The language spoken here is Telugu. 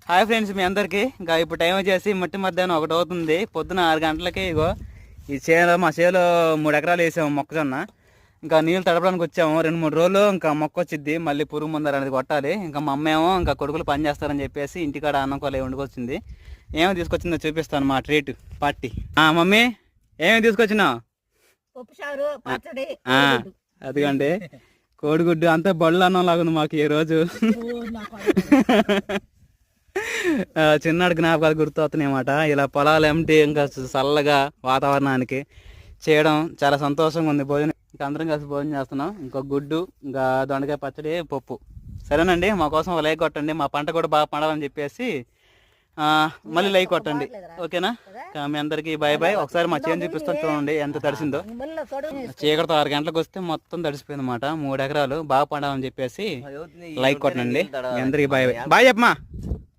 హాయ్ ఫ్రెండ్స్, మీ అందరికీ ఇంకా ఇప్పుడు టైం వచ్చేసి మధ్యాహ్నం 1 అవుతుంది. పొద్దున 6 గంటలకి ఇగో ఈ చేలో మా చేలో 3 ఎకరాలు వేసాము మొక్కజొన్న. ఇంకా నీళ్ళు తడపడానికి వచ్చాము. 2-3 రోజులు ఇంకా మొక్క వచ్చింది, మళ్ళీ పురుగు మందులు అనేది కొట్టాలి. ఇంకా మా అమ్మ ఏమో ఇంకా కొడుకులు పని చేస్తారని చెప్పేసి ఇంటికాడ అన్నం కొలే వండుకొచ్చింది. ఏమో తీసుకొచ్చిందో చూపిస్తాను మా ట్రీట్ పార్టీ. మమ్మీ ఏమేమి తీసుకొచ్చినావు? అదిగండి కోడిగుడ్డు అంతా బళ్ళు అన్నం లాగుంది మాకు ఈ రోజు. చిన్నటి జ్ఞాపకాలు గుర్తవుతున్నాయి అన్నమాట. ఇలా పొలాలు ఎంటీ ఇంకా చల్లగా వాతావరణానికి చేయడం చాలా సంతోషంగా ఉంది. భోజనం ఇంకా అందరం కలిసి భోజనం చేస్తున్నాం. ఇంకా గుడ్డు, ఇంకా దొండకాయ పచ్చడి, పప్పు. సరేనండి, మా కోసం ఒక లైక్ కొట్టండి. మా పంట కూడా బాగా పండాలని చెప్పేసి మళ్ళీ లైక్ కొట్టండి, ఓకేనా? మీ అందరికీ బాయ్ బాయ్. ఒకసారి మా చేను చూపిస్తాను చూడండి ఎంత తడిసిందో. చీకటితో 6 గంటలకు వస్తే మొత్తం తడిసిపోయింది అన్నమాట. 3 ఎకరాలు బాగా పండాలని చెప్పేసి లైక్ కొట్టండి. మీ అందరికీ బాయ్ బాయ్. బాయ్ చెప్పమా.